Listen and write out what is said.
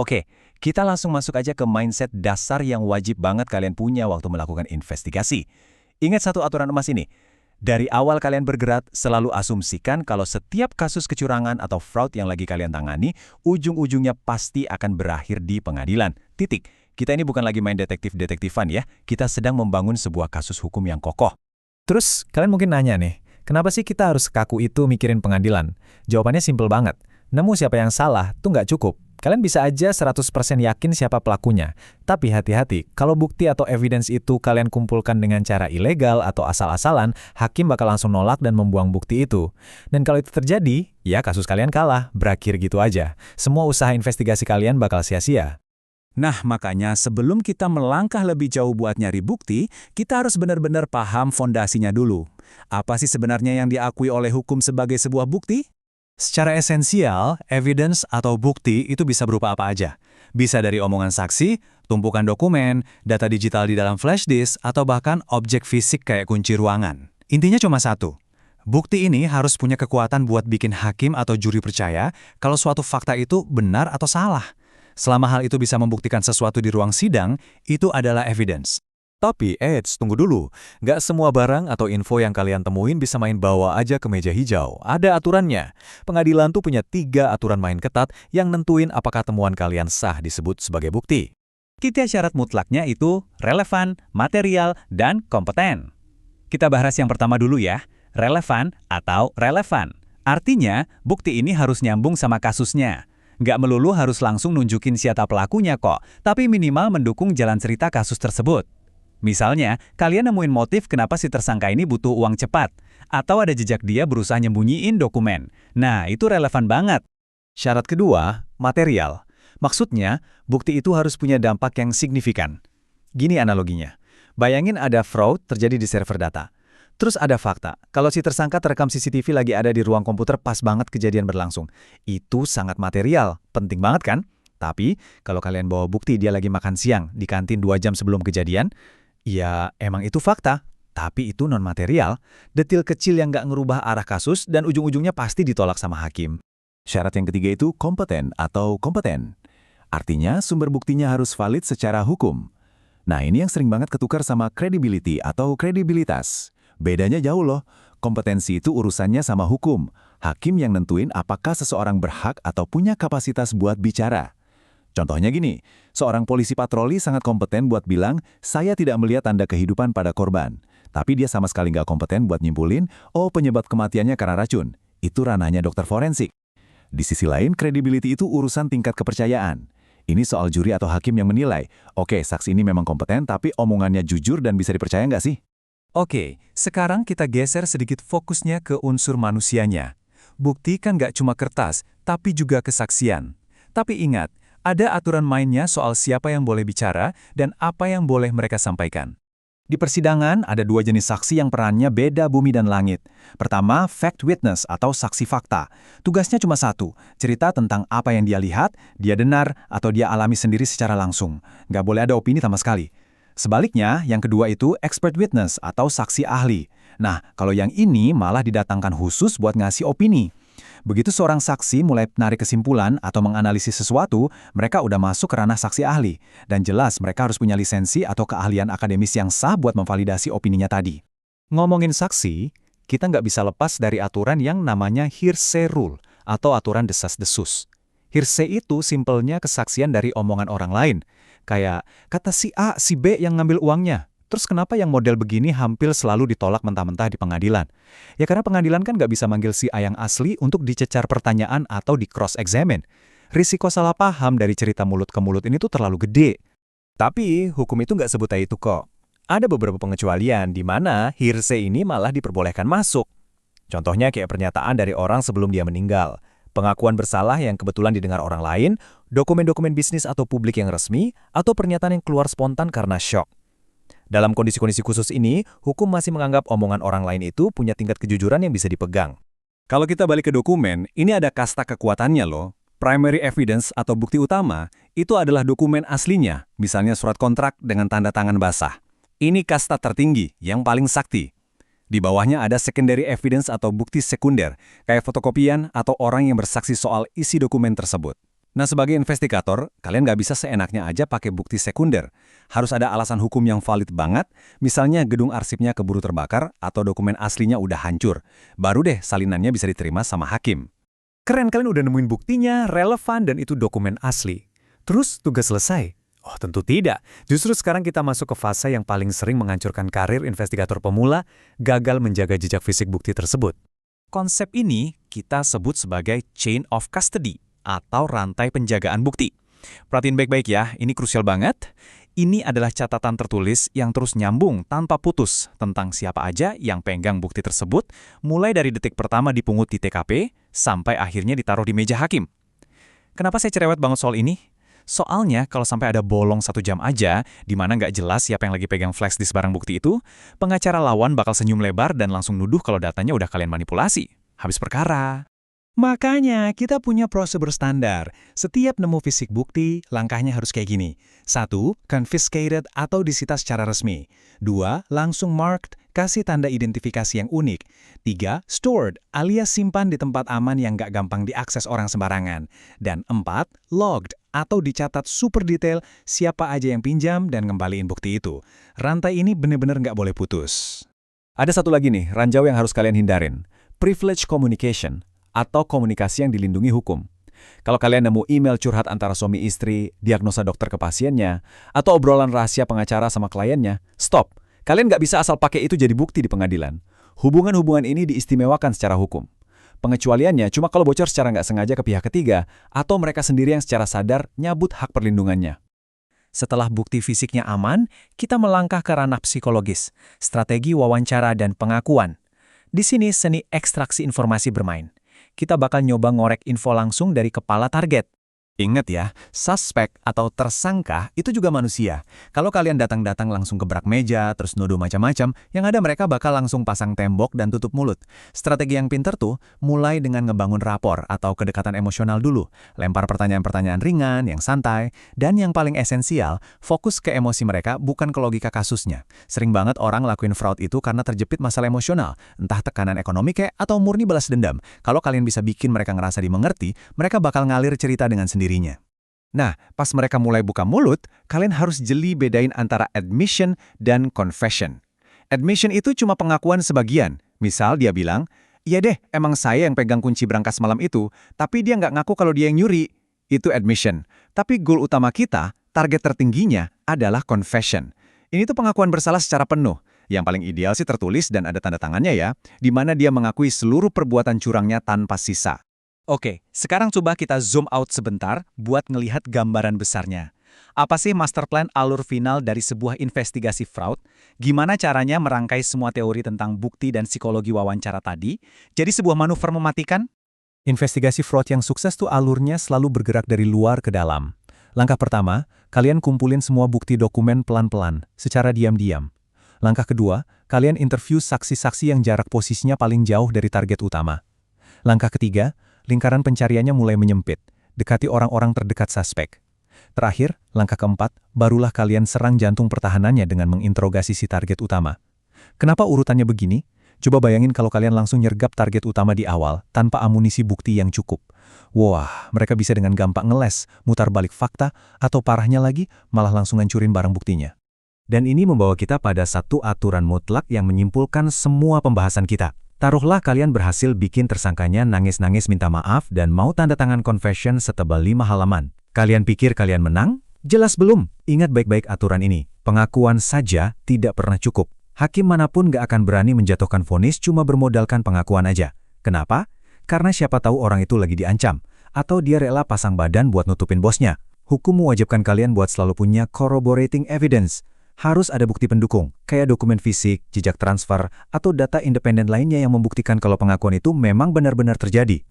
Oke, kita langsung masuk aja ke mindset dasar yang wajib banget kalian punya waktu melakukan investigasi. Ingat satu aturan emas ini. Dari awal kalian bergerak, selalu asumsikan kalau setiap kasus kecurangan atau fraud yang lagi kalian tangani, ujung-ujungnya pasti akan berakhir di pengadilan. Titik. Kita ini bukan lagi main detektif-detektifan ya, kita sedang membangun sebuah kasus hukum yang kokoh. Terus, kalian mungkin nanya nih, kenapa sih kita harus kaku itu mikirin pengadilan? Jawabannya simpel banget. Nemu siapa yang salah, tuh nggak cukup. Kalian bisa aja 100% yakin siapa pelakunya. Tapi hati-hati, kalau bukti atau evidence itu kalian kumpulkan dengan cara ilegal atau asal-asalan, hakim bakal langsung nolak dan membuang bukti itu. Dan kalau itu terjadi, ya kasus kalian kalah, berakhir gitu aja. Semua usaha investigasi kalian bakal sia-sia. Nah, makanya sebelum kita melangkah lebih jauh buat nyari bukti, kita harus benar-benar paham fondasinya dulu. Apa sih sebenarnya yang diakui oleh hukum sebagai sebuah bukti? Secara esensial, evidence atau bukti itu bisa berupa apa aja. Bisa dari omongan saksi, tumpukan dokumen, data digital di dalam flash disk, atau bahkan objek fisik kayak kunci ruangan. Intinya cuma satu. Bukti ini harus punya kekuatan buat bikin hakim atau juri percaya kalau suatu fakta itu benar atau salah. Selama hal itu bisa membuktikan sesuatu di ruang sidang, itu adalah evidence. Tapi, tunggu dulu. Nggak semua barang atau info yang kalian temuin bisa main bawa aja ke meja hijau. Ada aturannya. Pengadilan tuh punya 3 aturan main ketat yang nentuin apakah temuan kalian sah disebut sebagai bukti. Kita syarat mutlaknya itu relevan, material, dan kompeten. Kita bahas yang pertama dulu ya, relevan atau relevan. Artinya, bukti ini harus nyambung sama kasusnya. Nggak melulu harus langsung nunjukin siapa pelakunya kok, tapi minimal mendukung jalan cerita kasus tersebut. Misalnya, kalian nemuin motif kenapa si tersangka ini butuh uang cepat, atau ada jejak dia berusaha nyembunyiin dokumen. Nah, itu relevan banget. Syarat kedua, material. Maksudnya, bukti itu harus punya dampak yang signifikan. Gini analoginya. Bayangin ada fraud terjadi di server data. Terus ada fakta, kalau si tersangka terekam CCTV lagi ada di ruang komputer pas banget kejadian berlangsung. Itu sangat material, penting banget kan? Tapi, kalau kalian bawa bukti dia lagi makan siang di kantin 2 jam sebelum kejadian, ya, emang itu fakta, tapi itu non-material, detil kecil yang nggak ngerubah arah kasus dan ujung-ujungnya pasti ditolak sama hakim. Syarat yang ketiga itu kompeten atau kompeten. Artinya sumber buktinya harus valid secara hukum. Nah, ini yang sering banget ketukar sama credibility atau kredibilitas. Bedanya jauh loh, kompetensi itu urusannya sama hukum. Hakim yang nentuin apakah seseorang berhak atau punya kapasitas buat bicara. Contohnya gini, seorang polisi patroli sangat kompeten buat bilang, saya tidak melihat tanda kehidupan pada korban. Tapi dia sama sekali nggak kompeten buat nyimpulin, oh penyebab kematiannya karena racun. Itu ranahnya dokter forensik. Di sisi lain, credibility itu urusan tingkat kepercayaan. Ini soal juri atau hakim yang menilai, oke, saksi ini memang kompeten, tapi omongannya jujur dan bisa dipercaya nggak sih? Oke, sekarang kita geser sedikit fokusnya ke unsur manusianya. Bukti kan nggak cuma kertas, tapi juga kesaksian. Tapi ingat, ada aturan mainnya soal siapa yang boleh bicara dan apa yang boleh mereka sampaikan. Di persidangan, ada 2 jenis saksi yang perannya beda bumi dan langit. Pertama, fact witness atau saksi fakta. Tugasnya cuma satu, cerita tentang apa yang dia lihat, dia dengar, atau dia alami sendiri secara langsung. Nggak boleh ada opini sama sekali. Sebaliknya, yang kedua itu expert witness atau saksi ahli. Nah, kalau yang ini malah didatangkan khusus buat ngasih opini. Begitu seorang saksi mulai narik kesimpulan atau menganalisis sesuatu, mereka udah masuk ke ranah saksi ahli. Dan jelas mereka harus punya lisensi atau keahlian akademis yang sah buat memvalidasi opininya tadi. Ngomongin saksi, kita nggak bisa lepas dari aturan yang namanya hearsay rule atau aturan desas-desus. Hearsay itu simpelnya kesaksian dari omongan orang lain. Kayak, kata si A, si B yang ngambil uangnya. Terus kenapa yang model begini hampir selalu ditolak mentah-mentah di pengadilan? Ya karena pengadilan kan nggak bisa manggil si A yang asli untuk dicecar pertanyaan atau di cross-examine. Risiko salah paham dari cerita mulut ke mulut ini tuh terlalu gede. Tapi, hukum itu nggak sebuta itu kok. Ada beberapa pengecualian di mana hearsay ini malah diperbolehkan masuk. Contohnya kayak pernyataan dari orang sebelum dia meninggal. Pengakuan bersalah yang kebetulan didengar orang lain, dokumen-dokumen bisnis atau publik yang resmi, atau pernyataan yang keluar spontan karena syok. Dalam kondisi-kondisi khusus ini, hukum masih menganggap omongan orang lain itu punya tingkat kejujuran yang bisa dipegang. Kalau kita balik ke dokumen, ini ada kasta kekuatannya loh. Primary evidence atau bukti utama, itu adalah dokumen aslinya, misalnya surat kontrak dengan tanda tangan basah. Ini kasta tertinggi, yang paling sakti. Di bawahnya ada secondary evidence atau bukti sekunder, kayak fotokopian atau orang yang bersaksi soal isi dokumen tersebut. Nah, sebagai investigator, kalian nggak bisa seenaknya aja pakai bukti sekunder. Harus ada alasan hukum yang valid banget, misalnya gedung arsipnya keburu terbakar atau dokumen aslinya udah hancur. Baru deh salinannya bisa diterima sama hakim. Keren, kalian udah nemuin buktinya, relevan, dan itu dokumen asli. Terus tugas selesai? Oh, tentu tidak. Justru sekarang kita masuk ke fase yang paling sering menghancurkan karir investigator pemula, gagal menjaga jejak fisik bukti tersebut. Konsep ini kita sebut sebagai chain of custody atau rantai penjagaan bukti. Perhatiin baik-baik ya, ini krusial banget. Ini adalah catatan tertulis yang terus nyambung tanpa putus tentang siapa aja yang pegang bukti tersebut, mulai dari detik pertama dipungut di TKP sampai akhirnya ditaruh di meja hakim. Kenapa saya cerewet banget soal ini? Soalnya kalau sampai ada bolong 1 jam aja, di mana nggak jelas siapa yang lagi pegang flash disk barang bukti itu, pengacara lawan bakal senyum lebar dan langsung nuduh kalau datanya udah kalian manipulasi. Habis perkara. Makanya, kita punya prosedur standar. Setiap nemu fisik bukti, langkahnya harus kayak gini. 1. Confiscated atau disita secara resmi. 2. Langsung marked, kasih tanda identifikasi yang unik. 3. Stored, alias simpan di tempat aman yang nggak gampang diakses orang sembarangan. Dan 4. Logged, atau dicatat super detail siapa aja yang pinjam dan ngembaliin bukti itu. Rantai ini bener-bener nggak boleh putus. Ada satu lagi nih, ranjau yang harus kalian hindarin. Privilege communication, atau komunikasi yang dilindungi hukum. Kalau kalian nemu email curhat antara suami istri, diagnosa dokter ke pasiennya, atau obrolan rahasia pengacara sama kliennya, stop. Kalian nggak bisa asal pakai itu jadi bukti di pengadilan. Hubungan-hubungan ini diistimewakan secara hukum. Pengecualiannya cuma kalau bocor secara nggak sengaja ke pihak ketiga, atau mereka sendiri yang secara sadar nyabut hak perlindungannya. Setelah bukti fisiknya aman, kita melangkah ke ranah psikologis, strategi wawancara dan pengakuan. Di sini seni ekstraksi informasi bermain. Kita bakal nyoba ngorek info langsung dari kepala target. Ingat ya, suspek atau tersangka itu juga manusia. Kalau kalian datang-datang langsung gebrak meja, terus nuduh macam-macam, yang ada mereka bakal langsung pasang tembok dan tutup mulut. Strategi yang pinter tuh, mulai dengan ngebangun rapor atau kedekatan emosional dulu. Lempar pertanyaan-pertanyaan ringan, yang santai, dan yang paling esensial, fokus ke emosi mereka bukan ke logika kasusnya. Sering banget orang lakuin fraud itu karena terjepit masalah emosional, entah tekanan ekonomi kek atau murni balas dendam. Kalau kalian bisa bikin mereka ngerasa dimengerti, mereka bakal ngalir cerita dengan sendirinya. Nah, pas mereka mulai buka mulut, kalian harus jeli bedain antara admission dan confession. Admission itu cuma pengakuan sebagian. Misal dia bilang, iya deh, emang saya yang pegang kunci berangkas malam itu, tapi dia nggak ngaku kalau dia yang nyuri. Itu admission. Tapi goal utama kita, target tertingginya, adalah confession. Ini tuh pengakuan bersalah secara penuh. Yang paling ideal sih tertulis dan ada tanda tangannya ya, di mana dia mengakui seluruh perbuatan curangnya tanpa sisa. Oke, sekarang coba kita zoom out sebentar buat ngelihat gambaran besarnya. Apa sih master plan alur final dari sebuah investigasi fraud? Gimana caranya merangkai semua teori tentang bukti dan psikologi wawancara tadi jadi sebuah manuver mematikan? Investigasi fraud yang sukses tuh alurnya selalu bergerak dari luar ke dalam. Langkah pertama, kalian kumpulin semua bukti dokumen pelan-pelan, secara diam-diam. Langkah kedua, kalian interview saksi-saksi yang jarak posisinya paling jauh dari target utama. Langkah ketiga, lingkaran pencariannya mulai menyempit, dekati orang-orang terdekat suspek. Terakhir, langkah keempat, barulah kalian serang jantung pertahanannya dengan menginterogasi si target utama. Kenapa urutannya begini? Coba bayangin kalau kalian langsung nyergap target utama di awal, tanpa amunisi bukti yang cukup. Wah, mereka bisa dengan gampang ngeles, mutar balik fakta, atau parahnya lagi, malah langsung ngancurin barang buktinya. Dan ini membawa kita pada satu aturan mutlak yang menyimpulkan semua pembahasan kita. Taruhlah kalian berhasil bikin tersangkanya nangis-nangis minta maaf dan mau tanda tangan confession setebal 5 halaman. Kalian pikir kalian menang? Jelas belum. Ingat baik-baik aturan ini. Pengakuan saja tidak pernah cukup. Hakim manapun gak akan berani menjatuhkan vonis cuma bermodalkan pengakuan aja. Kenapa? Karena siapa tahu orang itu lagi diancam. Atau dia rela pasang badan buat nutupin bosnya. Hukum mewajibkan kalian buat selalu punya corroborating evidence. Harus ada bukti pendukung, kayak dokumen fisik, jejak transfer, atau data independen lainnya yang membuktikan kalau pengakuan itu memang benar-benar terjadi.